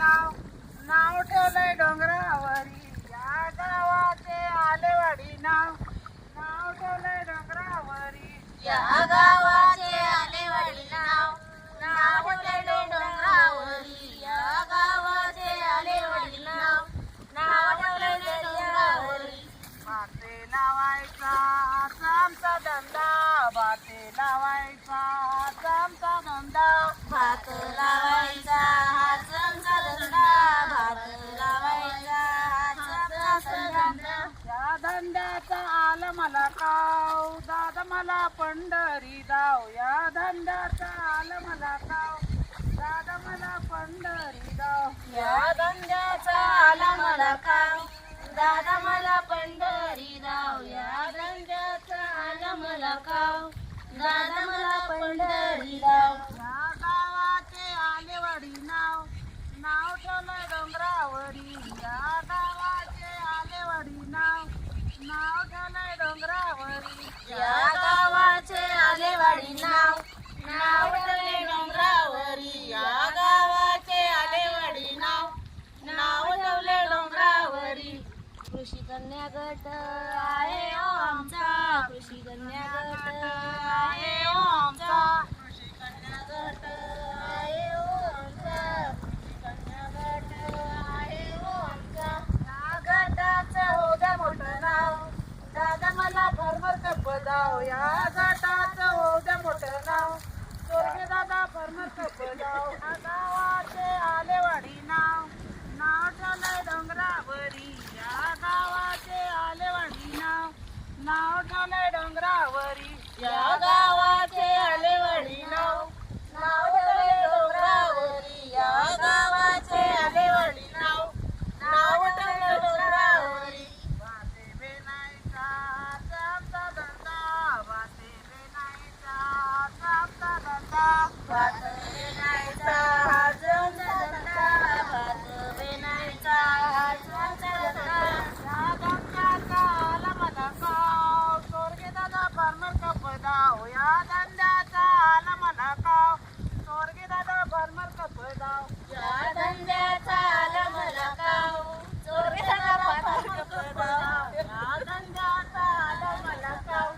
नाव नाव ठेवलंय डोंगरावरी या गावाचे आलेवाडी नाव नाव ठेवलंय डोंगरावरी या गावाचे आलेवाडी नाव नाव ठेवले डोंगरावरी या गावाचे आलेवाडी नाव नाव ठेवले डोंगरावरी भाते लावायचा असा आमचा धंदा भाते लावायचा असा आमचा धंदा भात लावायचा हाच आमचा धंदा भात लावायचा हाच आमचा धंदा या धंद्याचा आला मला काव दादा मला पंढरी दाव या धंद्याचा आला मला काव दादा मला पंढरी दाव या धंद्याचा आला मला काव दादा मला पंढरी राव या धंद्याचा आला मला काव दादा मला पंढरी राव या गावाचे आलेवाडी नाव नाव ठेवलंय डोंगरावरी या गावाचे आलेवाडी नाव नाव ठेवलंय डोंगरावरी या गावाचे आलेवाडी नाव नाव ठेवले डोंगरावरी या गावाचे आलेवाडी नाव नाव ठेवले डोंगरावरी कृषी कन्या गट आहे ओ आमचा कृषी कन्या गट आहे ओ आमचा कृषी कन्या गट आहे ओ आमचा कृषी कन्या गट आहे ओ आमचा या गटाचं हो द्या मोठं नाव दादा मला फर्मर कप दाव या गटाचं हो द्या मोठं नाव स्वर्गीय दादा फर्मर कप दाव या गावाचे आलेवाडी नाव नाव ठेवलंय डोंगरावरी या गावाचे आलेवाडी नाव नाव ठेवलंय डोंगरावरी या गावाचे आलेवाडी नाव नाव ठेवले डोंगरावरी या गावाचे आलेवाडी नाव नाव ठेवले डोंगरावरी भाते बेनायचा आमचा धंदा भाते बेनायचा आमचा धंदा भात वेणायचा हाच आमचा धंदा भात वेणायचा हाच आमचा धंदा या धंद्याचा आला मला काव स्वर्गीय दादा फर्मर कप दाव या धंद्याचा आला मला काव स्वर्गीय दादा फर्मर कप दाव या धंद्याचा आला मला काव चोरगेला फार कपडाव या धंद्याचा आला मला काव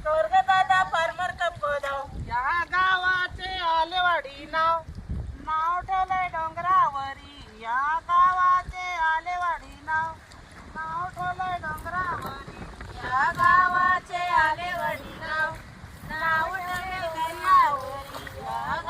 स्वर्गीय दादा फर्मर कप दाव या गावाचे आलेवाडी नाव नाव ठेवलंय डोंगरावरी या गावाचे आलेवाडी नाव नाव ठेवलंय डोंगरावरी या गावाचे आलेवाडी नाव नाव ठेवले डोंगरावरी या